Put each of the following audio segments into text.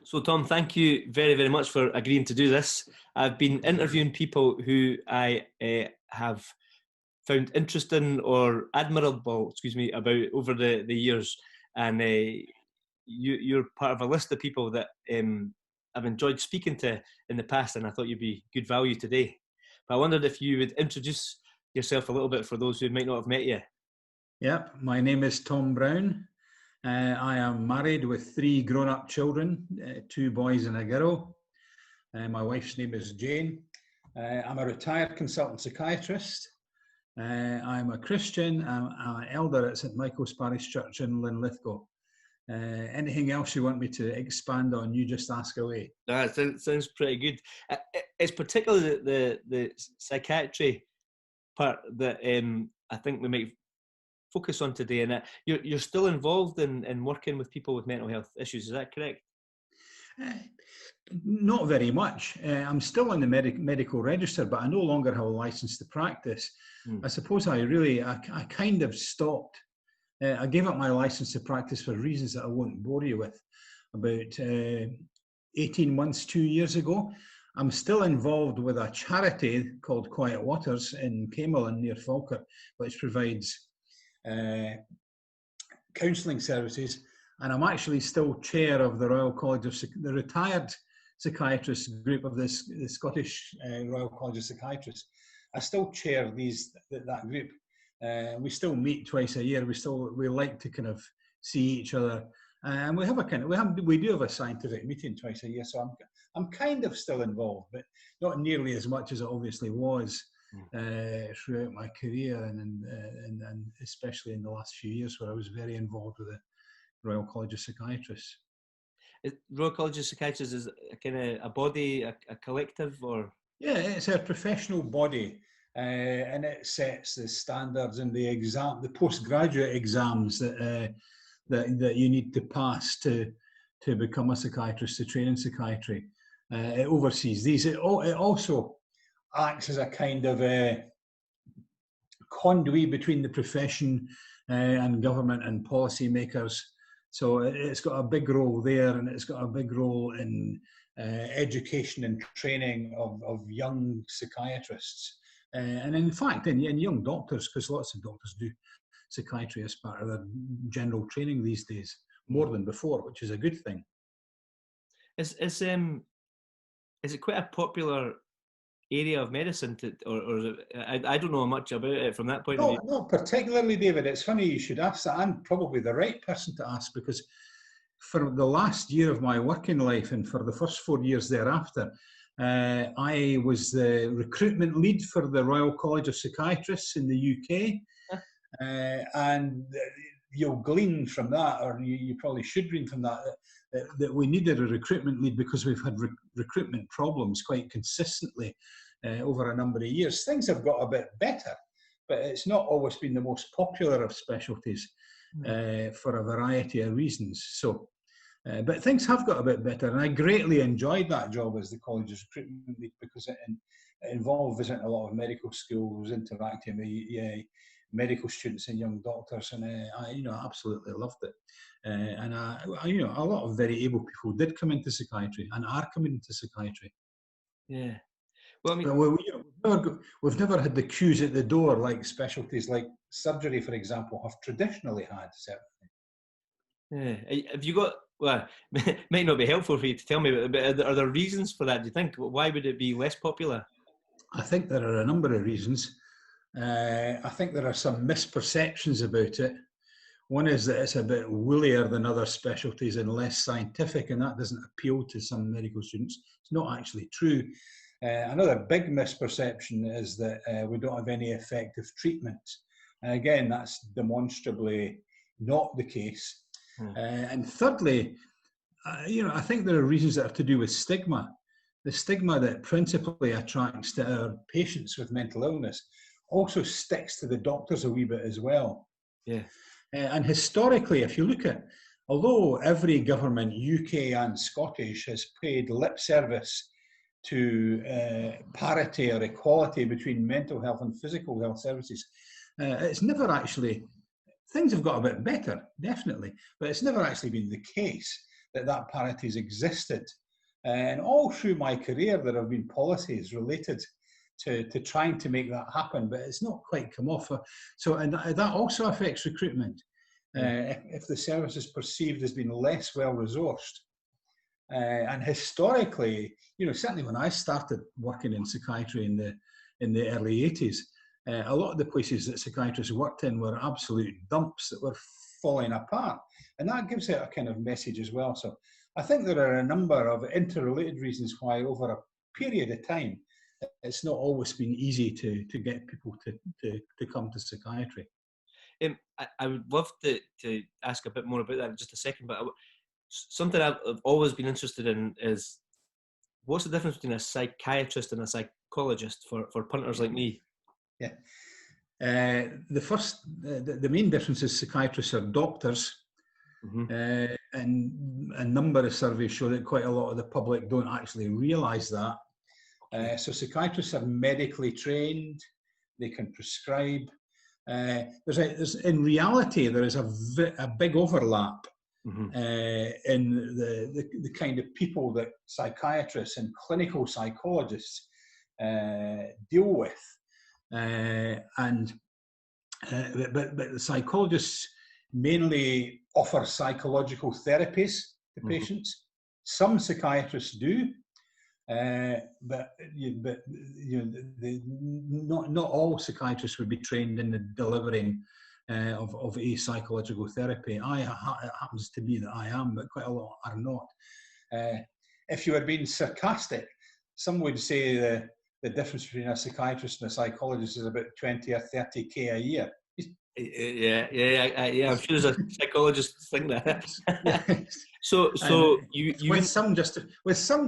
So, Tom, thank you very, very much for agreeing to do this. I've been interviewing people who I have found interesting or admirable, about over the years, and you're part of a list of people that I've enjoyed speaking to in the past, and I thought you'd be good value today. But I wondered if you would introduce yourself a little bit for those who might not have met you. Yep, my name is Tom Brown. I am married with 3 grown-up children, 2 boys and a girl. My wife's name is Jane. I'm a retired consultant psychiatrist. I'm a Christian. I'm an elder at St Michael's Parish Church in Linlithgow. Anything else you want me to expand on, you just ask away. That sounds pretty good. It's particularly the psychiatry part that I think we might focus on today, and you're still involved in working with people with mental health issues, is that correct? Not very much. I'm still in the medical register, but I no longer have a license to practice. I suppose I kind of stopped. I gave up my license to practice for reasons that I won't bore you with. About 18 months, 2 years ago, I'm still involved with a charity called Quiet Waters in Camelin near Falkirk, which provides counselling services, and I'm actually still chair of the Royal College of the retired psychiatrists group of the Scottish Royal College of Psychiatrists. I still chair that group. We still meet twice a year. We like to kind of see each other, and we do have a scientific meeting twice a year. So I'm kind of still involved, but not nearly as much as it obviously was throughout my career, and especially in the last few years, where I was very involved with the Royal College of Psychiatrists. Royal College of Psychiatrists is a kind of a body, a collective, or? Yeah, it's a professional body, and it sets the standards and the postgraduate exams that you need to pass to become a psychiatrist, to train in psychiatry. It oversees these. It also acts as a kind of a conduit between the profession and government and policy makers. So it's got a big role there, and it's got a big role in education and training of young psychiatrists. And in fact, in young doctors, because lots of doctors do psychiatry as part of their general training these days, more than before, which is a good thing. Is it quite a popular area of medicine, or I don't know much about it from that point of view? Not particularly, David. It's funny you should ask that. I'm probably the right person to ask, because for the last year of my working life and for the first 4 years thereafter, I was the recruitment lead for the Royal College of Psychiatrists in the UK. And you'll glean from that, or you probably should glean from that we needed a recruitment lead because we've had recruitment problems quite consistently over a number of years. Things have got a bit better, but it's not always been the most popular of specialties for a variety of reasons. So, but things have got a bit better, and I greatly enjoyed that job as the college's recruitment lead, because it involved visiting a lot of medical schools, interacting with medical students and young doctors, and I absolutely loved it. And a lot of very able people did come into psychiatry and are coming into psychiatry. Yeah. Well, I mean, we've never had the queues at the door like specialties like surgery, for example, have traditionally had. Certainly. Yeah. Have you got? Well, it might not be helpful for you to tell me, but are there reasons for that? Do you think? Why would it be less popular? I think there are a number of reasons. I think there are some misperceptions about it. One is that it's a bit woollier than other specialties and less scientific, and that doesn't appeal to some medical students. It's not actually true. Another big misperception is that we don't have any effective treatments. And again, that's demonstrably not the case. And thirdly, I think there are reasons that have to do with stigma. The stigma that principally attracts to our patients with mental illness also sticks to the doctors a wee bit as well. Yeah. And historically, if you look at, although every government, UK and Scottish, has paid lip service to parity or equality between mental health and physical health services, it's never actually, things have got a bit better, definitely, but it's never actually been the case. that parity has existed. And all through my career, there have been policies related to trying to make that happen, but it's not quite come off. And that also affects recruitment. If the service is perceived as being less well-resourced. And historically, certainly when I started working in psychiatry in the early 80s, a lot of the places that psychiatrists worked in were absolute dumps that were falling apart. And that gives it a kind of message as well. So I think there are a number of interrelated reasons why over a period of time, it's not always been easy to get people to come to psychiatry. I would love to ask a bit more about that in just a second, but something I've always been interested in is, what's the difference between a psychiatrist and a psychologist for punters like me? Yeah. The main difference is psychiatrists are doctors. And a number of surveys show that quite a lot of the public don't actually realise that. So psychiatrists are medically trained, they can prescribe. In reality, there is a big overlap in the kind of people that psychiatrists and clinical psychologists deal with. But the psychologists mainly offer psychological therapies to patients. Some psychiatrists do, but not all psychiatrists would be trained in the delivering of a psychological therapy. It happens to be that I am, but quite a lot are not. If you were being sarcastic, some would say the difference between a psychiatrist and a psychologist is about 20 or 30K a year. Yeah. I'm sure there's a psychologist think that. So with some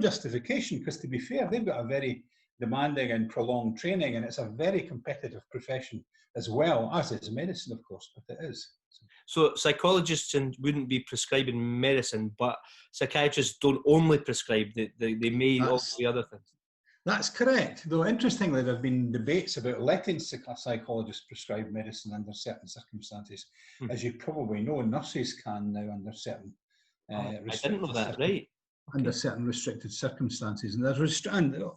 justification, because to be fair, they've got a very demanding and prolonged training, and it's a very competitive profession as well, as is medicine, of course, but it is. So psychologists wouldn't be prescribing medicine, but psychiatrists don't only prescribe; they may also do other things. That's correct. Though interestingly, there have been debates about letting psychologists prescribe medicine under certain circumstances. As you probably know, nurses can now under certain I didn't know that, right? Under certain restricted circumstances, and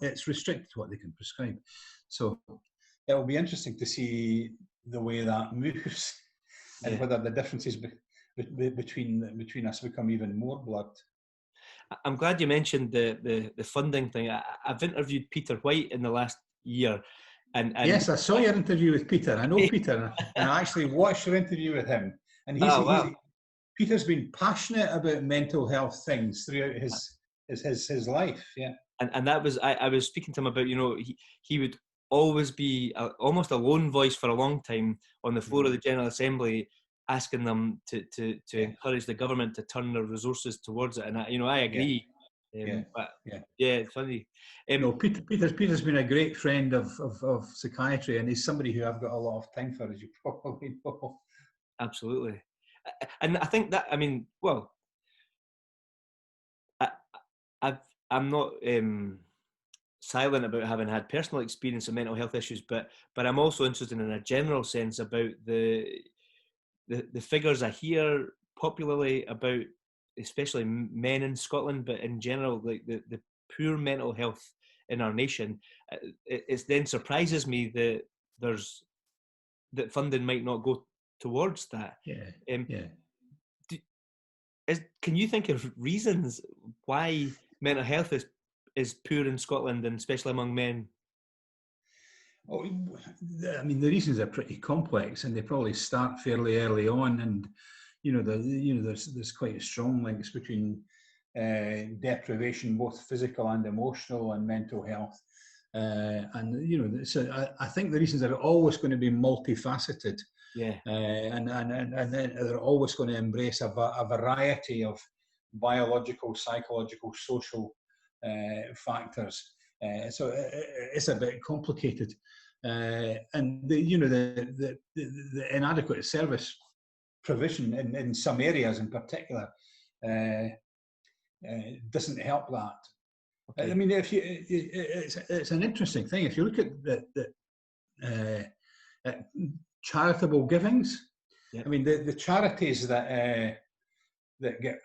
it's restricted what they can prescribe. So it will be interesting to see the way that moves, and whether the differences between us become even more blurred. I'm glad you mentioned the funding thing. I've interviewed Peter White in the last year. And yes, I saw your interview with Peter. I know Peter, and I actually watched your interview with him. And Peter's been passionate about mental health things throughout his life. Yeah. And that was, I was speaking to him about, he would always be almost a lone voice for a long time on the floor of the General Assembly, asking them to encourage the government to turn their resources towards it, and I agree. It's funny. Peter's been a great friend of psychiatry, and he's somebody who I've got a lot of time for, as you probably know. Absolutely, and I think that I'm not silent about having had personal experience of mental health issues, but I'm also interested in a general sense about the figures I hear popularly about, especially men in Scotland, but in general, like the poor mental health in our nation. It then surprises me that funding might not go towards that. Can you think of reasons why mental health is poor in Scotland, and especially among men? Oh, I mean, the reasons are pretty complex, and they probably start fairly early on. And there's quite strong links between deprivation, both physical and emotional, and mental health. So I think the reasons are always going to be multifaceted. And they're always going to embrace a variety of biological, psychological, social factors. So it's a bit complicated, and the inadequate service provision in some areas in particular doesn't help that. I mean, it's an interesting thing. If you look at charitable givings, I mean, the charities that get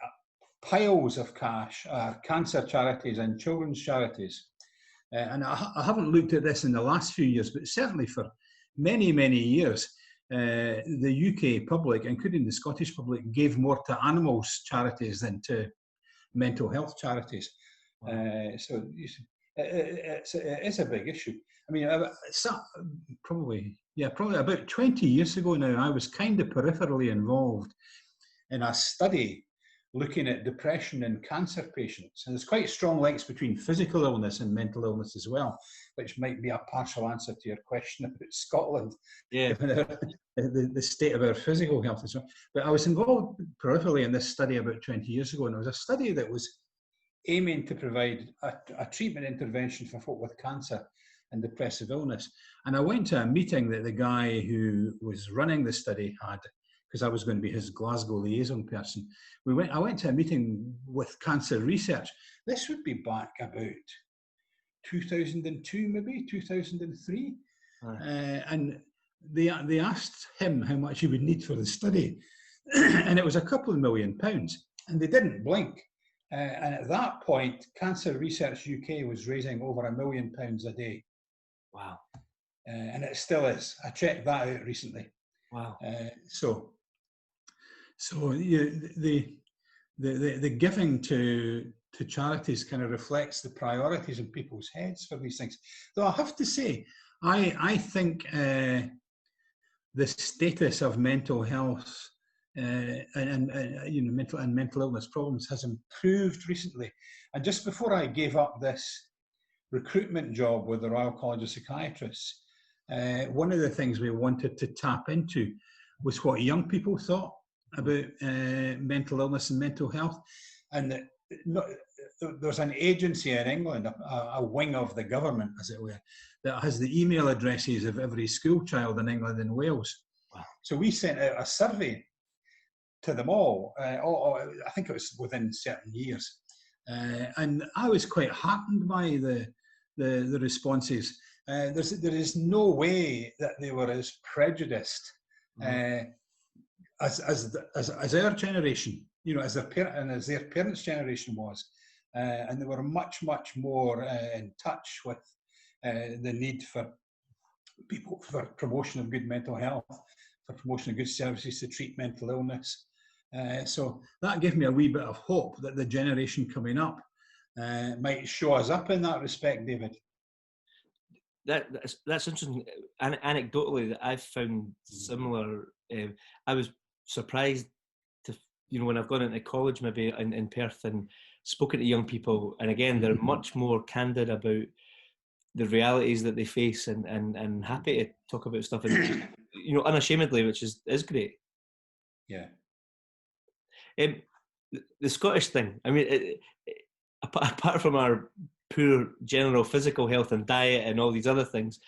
piles of cash are cancer charities and children's charities. And I haven't looked at this in the last few years, but certainly for many, many years, the UK public, including the Scottish public, gave more to animals charities than to mental health charities. Wow. So it is a big issue. I mean, probably about 20 years ago now, I was kind of peripherally involved in a study looking at depression in cancer patients. And there's quite strong links between physical illness and mental illness as well, which might be a partial answer to your question about Scotland, given the state of our physical health as well. But I was involved peripherally in this study about 20 years ago, and it was a study that was aiming to provide a treatment intervention for folk with cancer and depressive illness. And I went to a meeting that the guy who was running the study had, because I was going to be his Glasgow liaison person. I went to a meeting with cancer research. This would be back about 2002, maybe 2003. And they asked him how much he would need for the study. And it was a couple of £1 million. And they didn't blink. And at that point, Cancer Research UK was raising over £1 million a day. Wow. And it still is. I checked that out recently. Wow. So the giving to charities kind of reflects the priorities in people's heads for these things. Though I have to say, I think the status of mental health and mental illness problems has improved recently. And just before I gave up this recruitment job with the Royal College of Psychiatrists, one of the things we wanted to tap into was what young people thought about mental illness and mental health. And there's an agency in England, a wing of the government, as it were, that has the email addresses of every school child in England and Wales. Wow. So we sent out a survey to them all. I think it was within certain years. And I was quite heartened by the responses. There is no way that they were as prejudiced as our generation, as their parents' generation was, and they were much more in touch with the need for people, for promotion of good mental health, for promotion of good services to treat mental illness. So that gave me a wee bit of hope that the generation coming up might show us up in that respect, David. That's interesting. Anecdotally, that I've found similar. I was surprised to, when I've gone into college maybe in Perth and spoken to young people, and again, they're much more candid about the realities that they face and happy to talk about stuff, and unashamedly, which is great. Yeah. The Scottish thing, I mean, apart from our poor general physical health and diet and all these other things,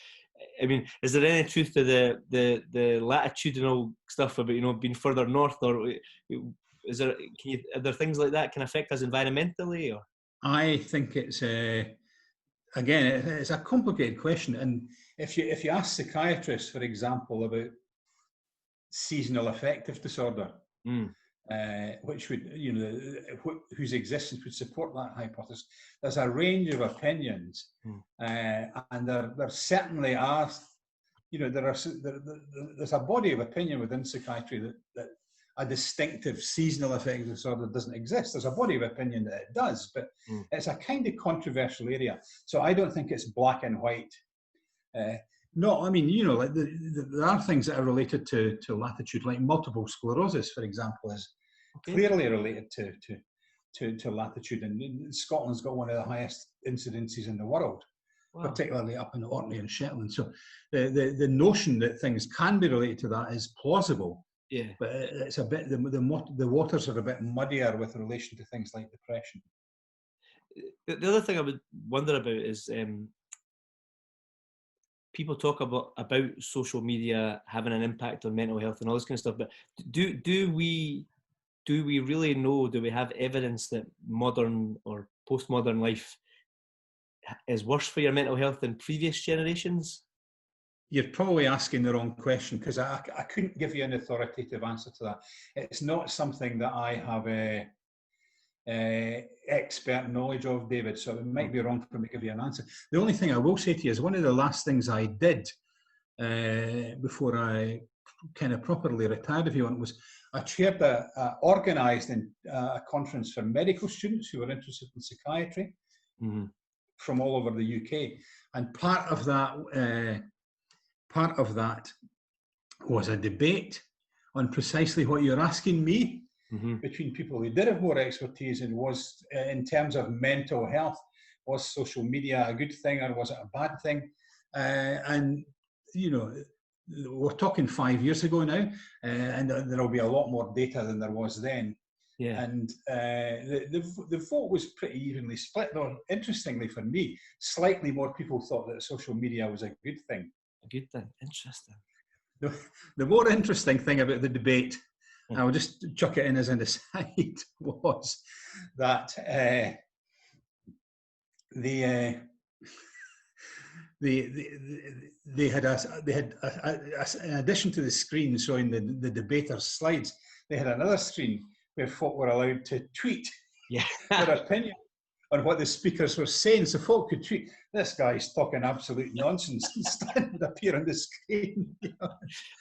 I mean, is there any truth to the latitudinal stuff about being further north, or are there things like that can affect us environmentally? Or I think it's again, it's a complicated question, and if you ask psychiatrists, for example, about seasonal affective disorder, which would, whose existence would support that hypothesis, there's a range of opinions, and there certainly are, there's a body of opinion within psychiatry that a distinctive seasonal affective disorder doesn't exist. There's a body of opinion that it does, but it's a kind of controversial area. So I don't think it's black and white. No, I mean, like there are things that are related to latitude, like multiple sclerosis, for example, is clearly related to latitude. And Scotland's got one of the highest incidences in the world, particularly up in Orkney and Shetland. So the notion that things can be related to that is plausible. Yeah, but it's a bit the waters are a bit muddier with relation to things like depression. The other thing I would wonder about is people talk about social media having an impact on mental health and all this kind of stuff. But do we really know? Do we have evidence that modern or postmodern life is worse for your mental health than previous generations? You're probably asking the wrong question, because I couldn't give you an authoritative answer to that. It's not something that I have expert knowledge of, David, so it might be wrong for me to give you an answer. The only thing I will say to you is one of the last things I did before I kind of properly retired, if you want, was I chaired organised a conference for medical students who were interested in psychiatry from all over the UK, and part of that was a debate on precisely what you're asking me, between people who did have more expertise, and was in terms of mental health, was social media a good thing or was it a bad thing? And you know, we're talking 5 years ago now, and there'll be a lot more data than there was then. Yeah. And the vote was pretty evenly split, though interestingly for me, slightly more people thought that social media was a good thing. A good thing, interesting. The more interesting thing about the debate, I'll just chuck it in as an aside, was that they had in addition to the screen showing the debaters' slides, they had another screen where folk were allowed to tweet their opinion on what the speakers were saying. So folk could tweet, "This guy's talking absolute nonsense," and would appear on the screen.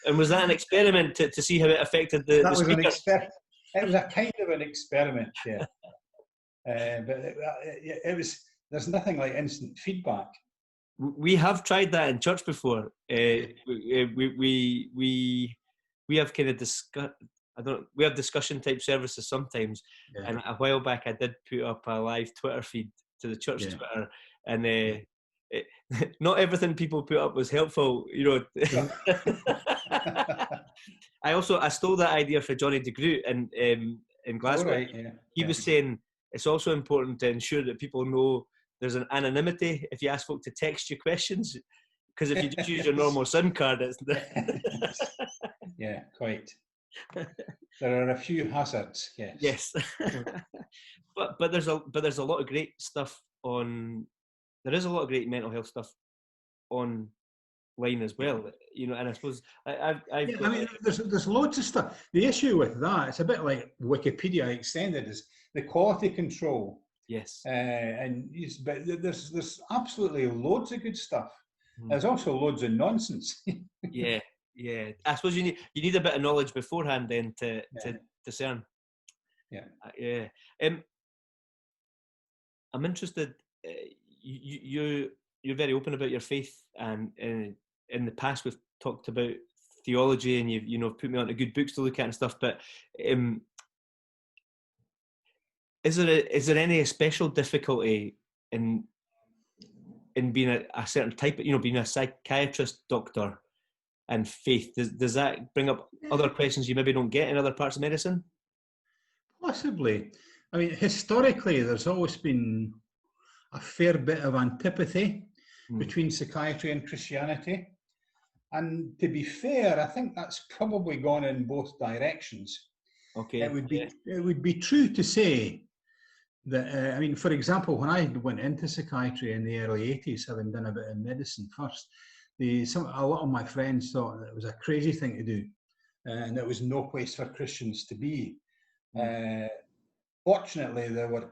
And was that an experiment to see how it affected the speaker? An experiment. It was a kind of an experiment, yeah. But it was. There's nothing like instant feedback. We have tried that in church before. We have kind of we have discussion type services sometimes. Yeah. And a while back I did put up a live Twitter feed to the church Twitter, and not everything people put up was helpful, you know. I stole that idea for Johnny DeGroot in Glasgow. Right, yeah. He was saying it's also important to ensure that people know there's an anonymity if you ask folk to text you questions, because if you just use your normal SIM card, it's yeah, quite. There are a few hazards, yes. Yes. but there's a lot of great stuff on. There is a lot of great mental health stuff online as well, you know. And I suppose I mean, there's loads of stuff. The issue with that, it's a bit like Wikipedia extended, is the quality control. Yes. But there's absolutely loads of good stuff. There's also loads of nonsense. Yeah. I suppose you need a bit of knowledge beforehand then to discern. Yeah. I'm interested. You're very open about your faith, and in the past we've talked about theology, and you've put me onto good books to look at and stuff. But is there any special difficulty in being a certain type of, being a psychiatrist, doctor, and faith? Does that bring up other questions you maybe don't get in other parts of medicine? Possibly. I mean, historically, there's always been a fair bit of antipathy between psychiatry and Christianity. And to be fair, I think that's probably gone in both directions. Okay. It would be true to say that, I mean, for example, when I went into psychiatry in the early 80s, having done a bit of medicine first, a lot of my friends thought that it was a crazy thing to do, and there was no place for Christians to be. Fortunately, there were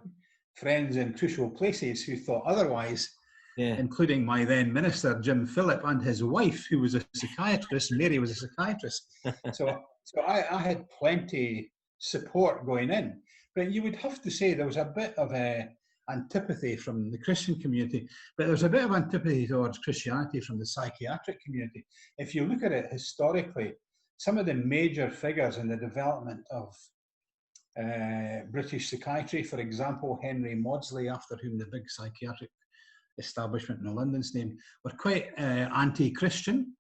friends in crucial places who thought otherwise, including my then minister, Jim Phillips, and his wife, who was a psychiatrist. Mary was a psychiatrist. So I had plenty support going in. But you would have to say there was a bit of antipathy from the Christian community, but there's a bit of antipathy towards Christianity from the psychiatric community. If you look at it historically, some of the major figures in the development of British psychiatry, for example, Henry Maudsley, after whom the big psychiatric establishment in London's named, were quite anti-Christian.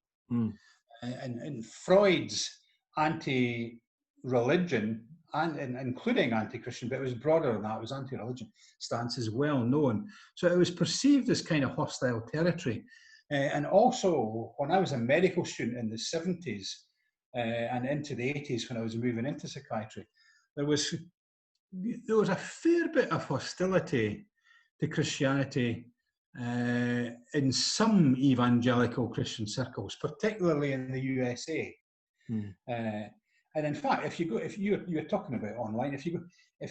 And Freud's anti-religion, and including anti-Christian, but it was broader than that, it was anti-religion stance is well known. So it was perceived as kind of hostile territory. And also, when I was a medical student in the 70s and into the 80s, when I was moving into psychiatry, there was a fair bit of hostility to Christianity in some evangelical Christian circles, particularly in the USA. And in fact, if you're talking about online, if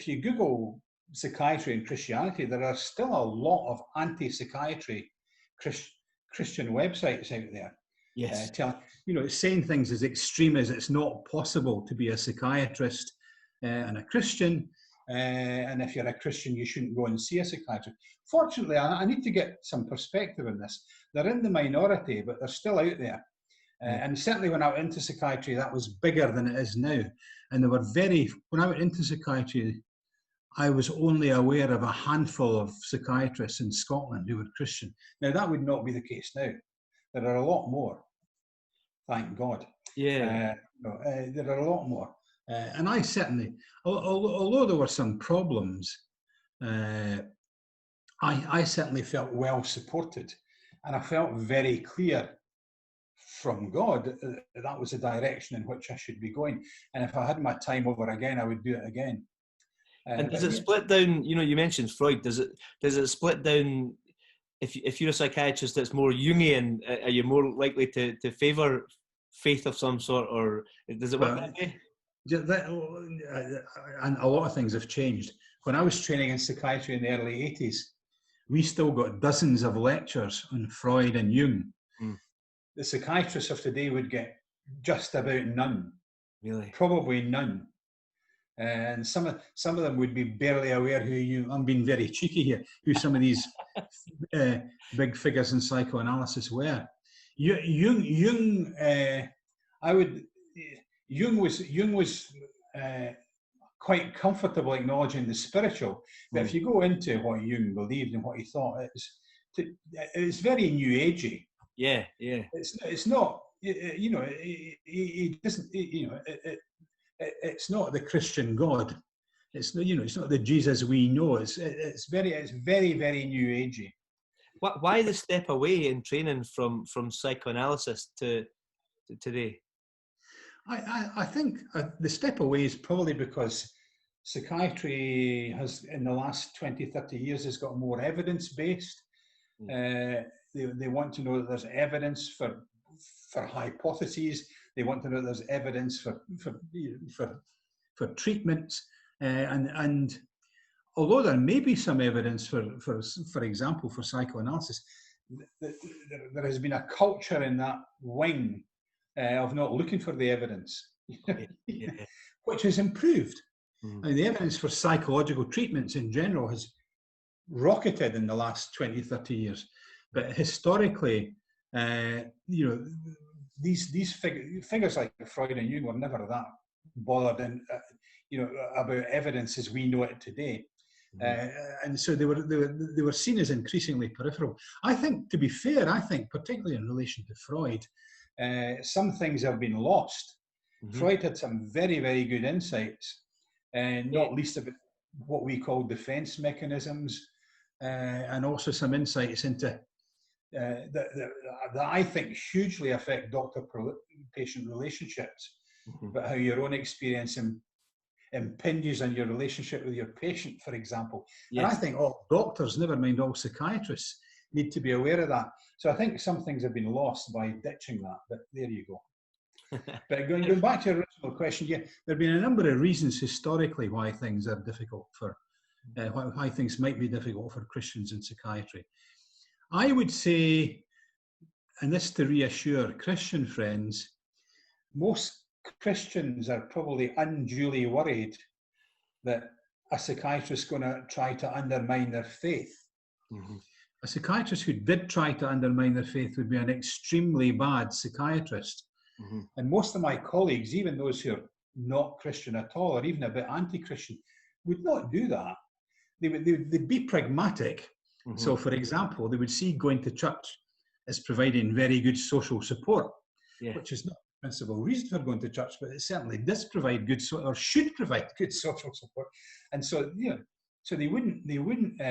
you Google psychiatry and Christianity, there are still a lot of anti-psychiatry Christian websites out there. Yes. Saying things as extreme as it's not possible to be a psychiatrist and a Christian, and if you're a Christian, you shouldn't go and see a psychiatrist. Fortunately, I need to get some perspective on this. They're in the minority, but they're still out there. And certainly when I went into psychiatry, that was bigger than it is now. And when I went into psychiatry, I was only aware of a handful of psychiatrists in Scotland who were Christian. Now, that would not be the case now. There are a lot more, thank God. Yeah. There are a lot more. And I certainly, although there were some problems, I certainly felt well supported. And I felt very clear from God that was the direction in which I should be going. And if I had my time over again, I would do it again. And does it split down, you mentioned Freud, does it split down, if you're a psychiatrist that's more Jungian, are you more likely to favour faith of some sort, or does it work that way? And a lot of things have changed. When I was training in psychiatry in the early 80s, we still got dozens of lectures on Freud and Jung. The psychiatrists of today would get just about none. Really? Probably none. And some of them would be barely aware I'm being very cheeky here, who some of these big figures in psychoanalysis were. Jung was quite comfortable acknowledging the spiritual, but if you go into what Jung believed and what he thought, it's very New Agey. Yeah. It's not. He doesn't. It's not the Christian God. It's not the Jesus we know. It's very very New Agey. Why the step away in training from psychoanalysis to today? I think the step away is probably because psychiatry has, in the last 20, 30 years, has got more evidence-based. They want to know that there's evidence for hypotheses. They want to know that there's evidence for treatments. And although there may be some evidence for example, for psychoanalysis, there has been a culture in that wing of not looking for the evidence, which has improved. I mean, the evidence for psychological treatments in general has rocketed in the last 20, 30 years. But historically, these figures like Freud and Jung were never that bothered about evidence as we know it today. And so they were seen as increasingly peripheral. I think, to be fair, particularly in relation to Freud, some things have been lost. Freud had some very, very good insights, not least about what we call defense mechanisms, and also some insights into that I think hugely affect doctor-patient relationships, but how your own experience impinges on your relationship with your patient, for example. Yes. And I think all doctors, never mind all psychiatrists, need to be aware of that. So I think some things have been lost by ditching that, but there you go. But going back to your original question, there have been a number of reasons historically why things are difficult why things might be difficult for Christians in psychiatry. I would say, and this to reassure Christian friends, most Christians are probably unduly worried that a psychiatrist is going to try to undermine their faith. A psychiatrist who did try to undermine their faith would be an extremely bad psychiatrist. And most of my colleagues, even those who are not Christian at all, or even a bit anti-Christian, would not do that. They'd be pragmatic. So, for example, they would see going to church as providing very good social support, which is not the principal reason for going to church, but it certainly does provide good, or should provide good social support. And so, so they wouldn't, they wouldn't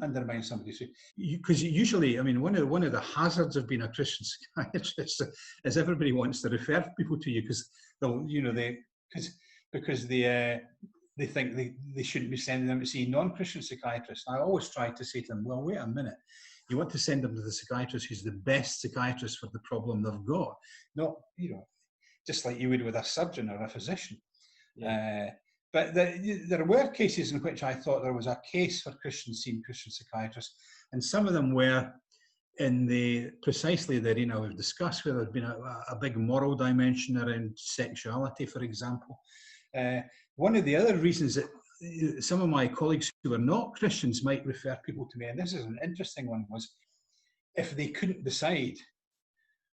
undermine somebody. Because usually, I mean, one of the hazards of being a Christian psychiatrist is everybody wants to refer people to you because they think they shouldn't be sending them to see non-Christian psychiatrists. I always try to say to them, well, wait a minute. You want to send them to the psychiatrist who's the best psychiatrist for the problem they've got. Not, just like you would with a surgeon or a physician. Yeah. But there were cases in which I thought there was a case for Christian psychiatrists, and some of them were in precisely the arena we've discussed, where there'd been a big moral dimension around sexuality, for example. One of the other reasons that some of my colleagues who were not Christians might refer people to me, and this is an interesting one, was if they couldn't decide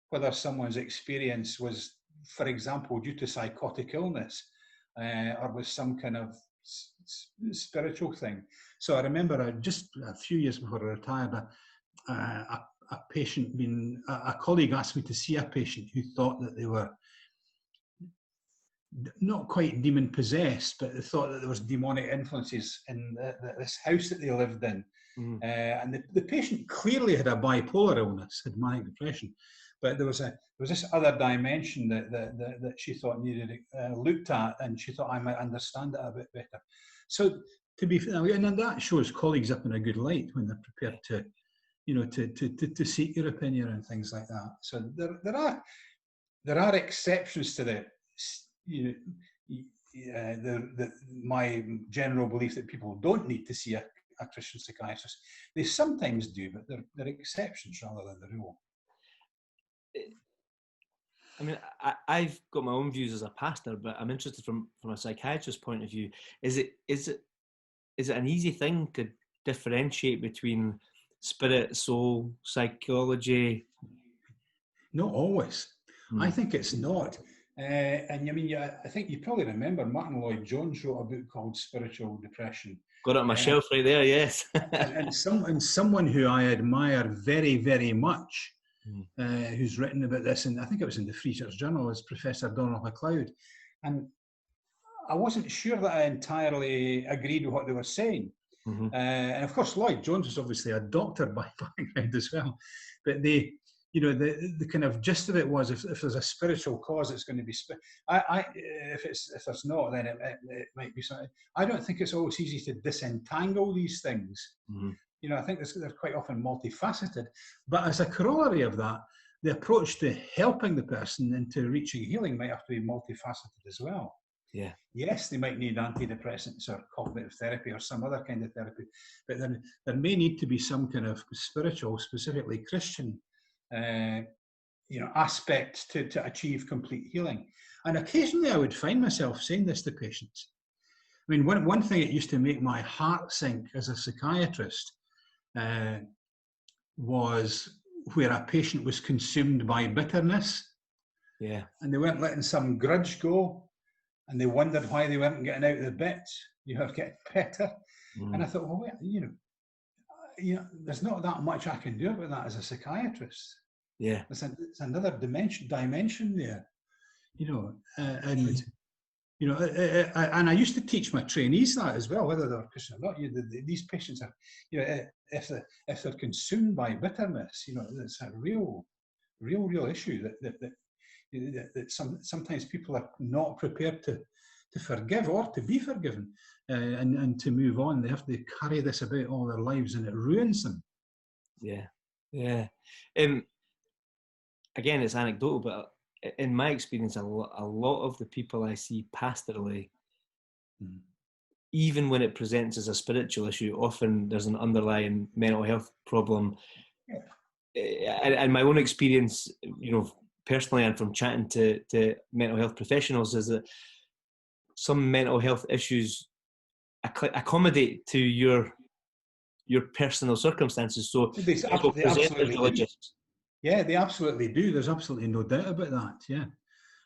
whether someone's experience was, for example, due to psychotic illness, or was some kind of spiritual thing. So I remember just a few years before I retired, a colleague asked me to see a patient who thought that they were not quite demon possessed, but they thought that there was demonic influences in this house that they lived in. Mm-hmm. And the patient clearly had a bipolar illness, had manic depression, but there was this other dimension that she thought needed looked at, and she thought I might understand it a bit better. So and that shows colleagues up in a good light when they're prepared to, to seek your opinion and things like that. So there are exceptions to my general belief that people don't need to see a Christian psychiatrist. They sometimes do, but they're exceptions rather than the rule. I mean, I've got my own views as a pastor, but I'm interested from a psychiatrist's point of view. Is it an easy thing to differentiate between spirit, soul, psychology? Not always. I think it's not. And I mean, I think you probably remember Martin Lloyd-Jones wrote a book called Spiritual Depression. Got it on my shelf right there, yes. and someone who I admire very, very much, who's written about this, and I think it was in the Free Church Journal, is Professor Donald MacLeod. And I wasn't sure that I entirely agreed with what they were saying. Mm-hmm. And of course, Lloyd-Jones was obviously a doctor by background as well. But the kind of gist of it was, if there's a spiritual cause, it's going to be if there's not, then it might be something. I don't think it's always easy to disentangle these things. Mm-hmm. I think they're quite often multifaceted. But as a corollary of that, the approach to helping the person into reaching healing might have to be multifaceted as well. Yeah. Yes, they might need antidepressants or cognitive therapy or some other kind of therapy, but then there may need to be some kind of spiritual, specifically Christian, aspect to achieve complete healing. And occasionally I would find myself saying this to patients. I mean, one thing that used to make my heart sink as a psychiatrist was where a patient was consumed by bitterness. Yeah. And they weren't letting some grudge go, and they wondered why they weren't getting out of the bits, getting better. And I thought, well, wait, there's not that much I can do about that as a psychiatrist. Yeah, it's another dimension there, and I used to teach my trainees that as well, whether they're Christian or not. These patients are, if they're consumed by bitterness, it's a real issue that sometimes people are not prepared to forgive or to be forgiven, and to move on. They have to carry this about all their lives, and it ruins them. Yeah. Again, it's anecdotal, but in my experience, a lot of the people I see pastorally, even when it presents as a spiritual issue, often there's an underlying mental health problem. Yeah. And my own experience, personally, and from chatting to mental health professionals, is that some mental health issues accommodate to your personal circumstances. So they absolutely do. Yeah, they absolutely do. There's absolutely no doubt about that. Yeah,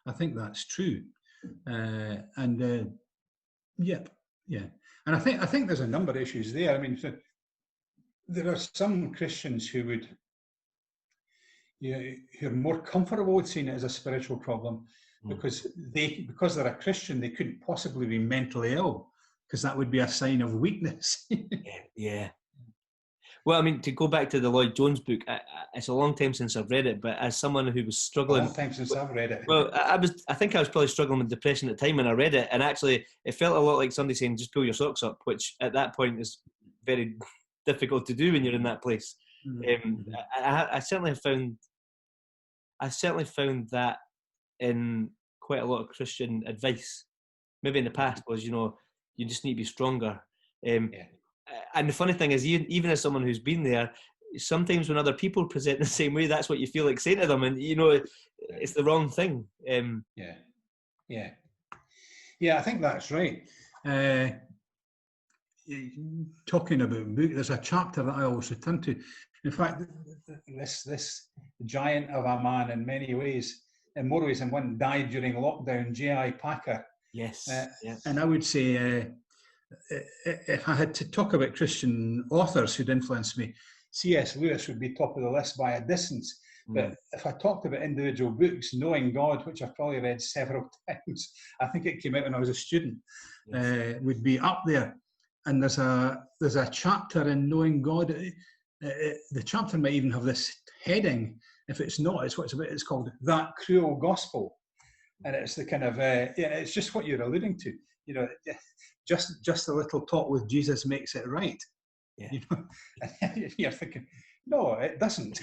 I think that's true. Yeah. And I think there's a number of issues there. I mean, so there are some Christians who would, who are more comfortable with seeing it as a spiritual problem, because they're a Christian, they couldn't possibly be mentally ill, because that would be a sign of weakness. Yeah. Well, I mean, to go back to the Lloyd-Jones book, it's a long time since I've read it, but as someone who was struggling... A long time since I've read it. Well, I think I was probably struggling with depression at the time when I read it, and actually it felt a lot like somebody saying, just pull your socks up, which at that point is very difficult to do when you're in that place. I certainly found that in quite a lot of Christian advice, maybe in the past, was, you know, you just need to be stronger. And the funny thing is, even as someone who's been there, sometimes when other people present the same way, that's what you feel like saying to them, and you know, it's the wrong thing. I think that's right. Talking about book, there's a chapter that I always return to. In fact, this giant of a man, in many ways, in more ways than one, died during lockdown, J.I. Packer. Yes. And I would say, if I had to talk about Christian authors who'd influenced me, C.S. Lewis would be top of the list by a distance. But if I talked about individual books, Knowing God, which I've probably read several times, I think it came out when I was a student, would be up there. And there's a chapter in Knowing God. The chapter might even have this heading. If it's not, it's what it's about. It's called That Cruel Gospel, and it's the kind of it's just what you're alluding to. You know, just a little talk with Jesus makes it right. Yeah. You know, and you're thinking, no, it doesn't.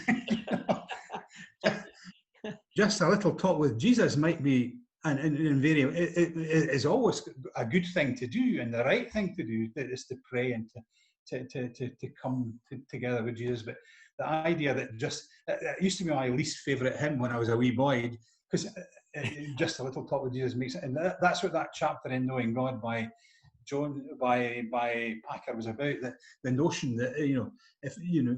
Just a little talk with Jesus might be, and it is always a good thing to do, and the right thing to do is to pray and to come together with Jesus. But the idea that it used to be my least favourite hymn when I was a wee boy, because just a little talk with Jesus makes it, and that's what that chapter in Knowing God by Packer was about. The notion that, you know, if you know,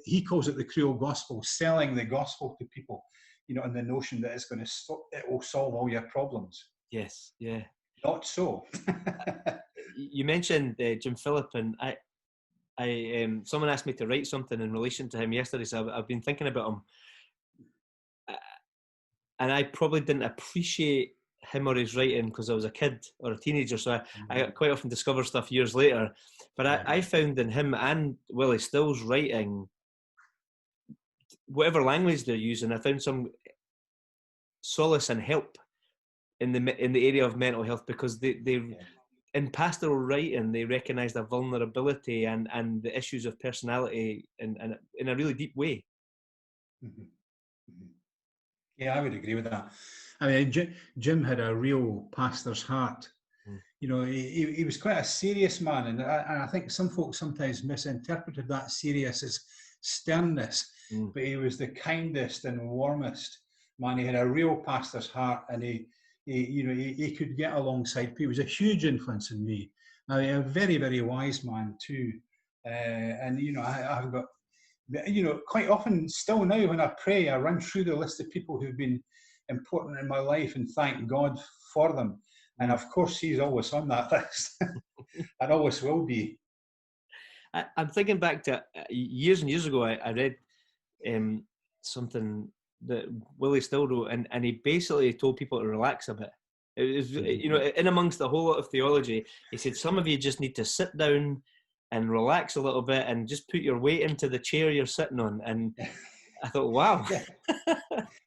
he calls it the cruel gospel, selling the gospel to people, you know, and the notion that it will solve all your problems. Yes, yeah. Not so. You mentioned Jim Phillips, and I someone asked me to write something in relation to him yesterday, so I've been thinking about him, and I probably didn't appreciate him or his writing because I was a kid or a teenager, so I quite often discover stuff years later. But I found in him and Willie Still's writing, whatever language they're using, I found some solace and help in the area of mental health, because they in pastoral writing they recognised a vulnerability and the issues of personality in a really deep way. Yeah, I would agree with that. I mean, Jim had a real pastor's heart. You know, he was quite a serious man, and I think some folks sometimes misinterpreted that serious as sternness, but he was the kindest and warmest man. He had a real pastor's heart, and he could get alongside people. He was a huge influence on me. I mean, a very, very wise man too. And you know, I've got, you know, quite often still now when I pray, I run through the list of people who've been important in my life and thank God for them. And of course, he's always on that list and always will be. I'm thinking back to years and years ago, I read something that Willie Still wrote, and he basically told people to relax a bit. It was, you know, in amongst a whole lot of theology, he said, some of you just need to sit down and relax a little bit and just put your weight into the chair you're sitting on. And I thought, wow.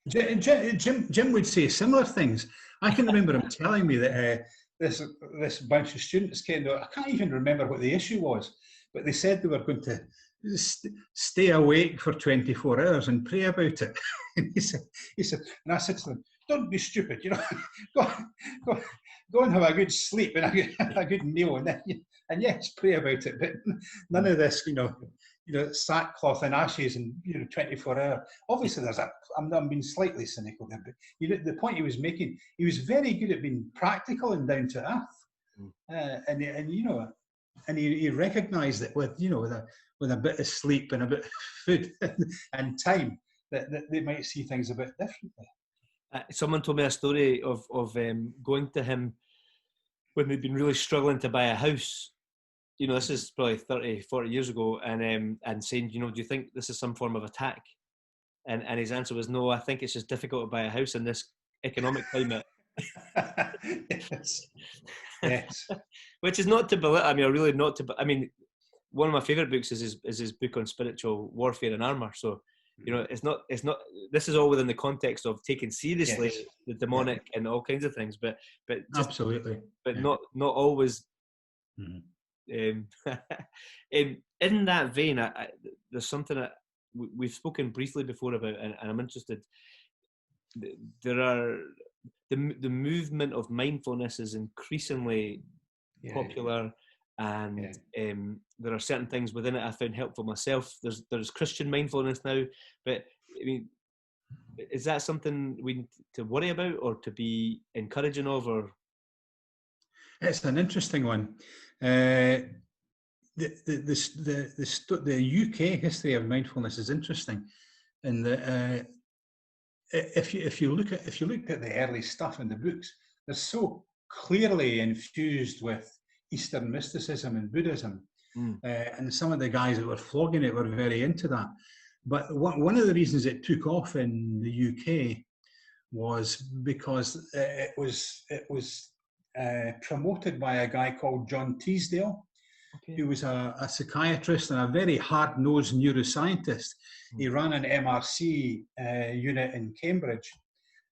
Jim would say similar things. I can remember him telling me that this bunch of students came to, I can't even remember what the issue was, but they said they were going to stay awake for 24 hours and pray about it. And he said, and I said to them, don't be stupid, you know, go and have a good sleep and a good meal, and yes, pray about it, but none of this, you know, sackcloth and ashes and, you know, 24 hours. Obviously, I'm being slightly cynical there, but you know, the point he was making, he was very good at being practical and down to earth, and you know, and he recognised that with, you know, with a bit of sleep and a bit of food and time, that they might see things a bit differently. Someone told me a story of going to him when they'd been really struggling to buy a house. You know, this is probably 30, 40 years ago, and saying, you know, do you think this is some form of attack? And his answer was, no, I think it's just difficult to buy a house in this economic climate. Yes. Which is not to belittle, I mean, really not to, I mean, one of my favourite books is his book on spiritual warfare and armour. So, you know, it's not, this is all within the context of taking seriously the demonic and all kinds of things, but just, absolutely, but not always. In that vein, there's something that we've spoken briefly before about, and I'm interested. There are the movement of mindfulness is increasingly popular, and there are certain things within it I found helpful myself. There's Christian mindfulness now, but I mean, is that something we need to worry about or to be encouraging of? Or it's an interesting one. The UK history of mindfulness is interesting, in that if you look at the early stuff in the books, they're so clearly infused with Eastern mysticism and Buddhism, and some of the guys that were flogging it were very into that. But one of the reasons it took off in the UK was because it was promoted by a guy called John Teasdale, who was a psychiatrist and a very hard-nosed neuroscientist. He ran an MRC unit in Cambridge,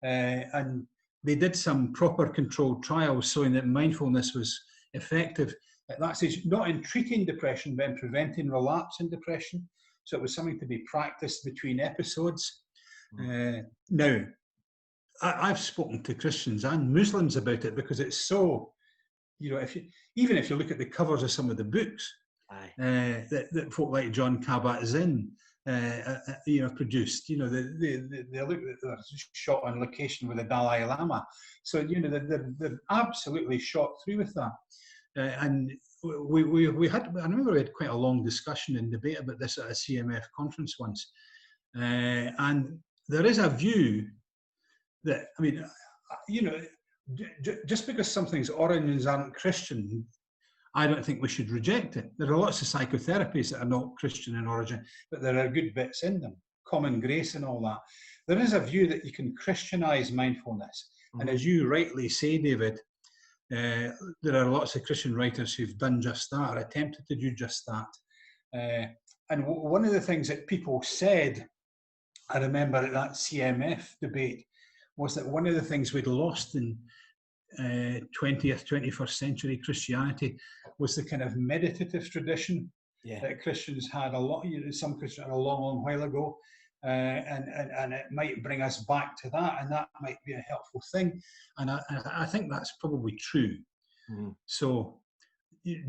and they did some proper controlled trials showing that mindfulness was effective at that stage, not in treating depression, but in preventing relapse in depression. So it was something to be practiced between episodes. Now, I've spoken to Christians and Muslims about it because it's so, even if you look at the covers of some of the books that folk like John Kabat-Zinn produced, they look at they're shot on location with the Dalai Lama. So, they're absolutely shot through with that. And we had, I remember we had quite a long discussion and debate about this at a CMF conference once. And there is a view that, I mean, just because something's origins aren't Christian, I don't think we should reject it. There are lots of psychotherapies that are not Christian in origin, but there are good bits in them, common grace and all that. There is a view that you can Christianize mindfulness. And as you rightly say, David, there are lots of Christian writers who've done just that, or attempted to do just that. And one of the things that people said, I remember at that CMF debate, was that one of the things we'd lost in 20th, 21st century Christianity was the kind of meditative tradition that Christians had a lot, some Christians had a long, long while ago. And it might bring us back to that, and that might be a helpful thing. And I think that's probably true. So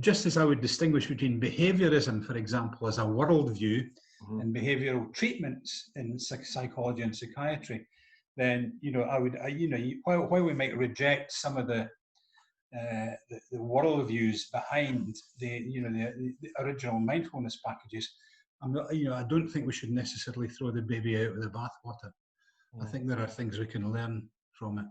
just as I would distinguish between behaviorism, for example, as a worldview, and behavioral treatments in psychology and psychiatry, then while we might reject some of the worldviews behind the original mindfulness packages, I don't think we should necessarily throw the baby out with the bathwater. I think there are things we can learn from it.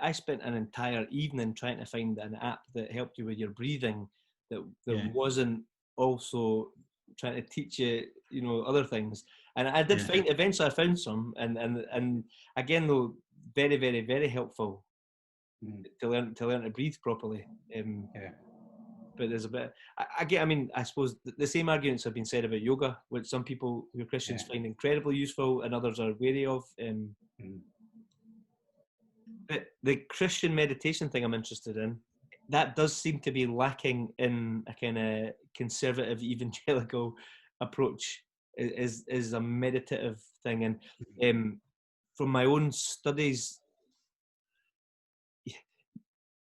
I spent an entire evening trying to find an app that helped you with your breathing that wasn't also trying to teach you, other things. And I did find, eventually I found some, and again, though, very, very, very helpful to learn to breathe properly. But there's a bit, I suppose the same arguments have been said about yoga, which some people who are Christians find incredibly useful and others are wary of. But the Christian meditation thing I'm interested in, that does seem to be lacking in a kind of conservative evangelical approach, is a meditative thing. And from my own studies,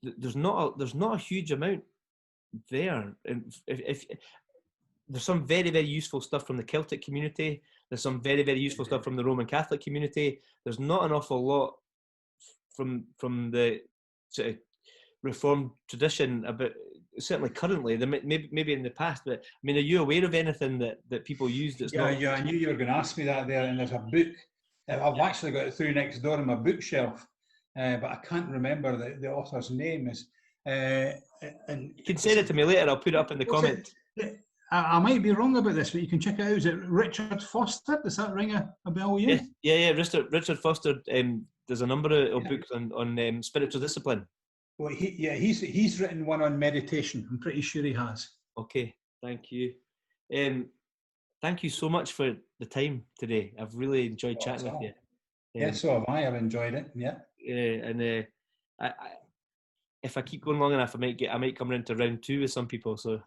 there's not a huge amount there. And if there's some very, very useful stuff from the Celtic community, there's some very, very useful stuff from the Roman Catholic community. There's not an awful lot from the sort of Reformed tradition, about certainly currently. Maybe in the past, but I mean, are you aware of anything that people use that's not? Yeah, I knew you were going to ask me that there. And there's a book I've actually got it through next door on my bookshelf, but I can't remember the author's name. And you can send it to me later. I'll put it up in the comments. I might be wrong about this, but you can check it out. Is it Richard Foster? Does that ring a bell with you? Yeah. Richard Foster. There's a number of books on spiritual discipline. Well, he's written one on meditation. I'm pretty sure he has. Okay, thank you. Thank you so much for the time today. I've really enjoyed chatting with you. Yeah, so have I. I've enjoyed it. Yeah. And I if I keep going long enough, I might come around to round 2 with some people. So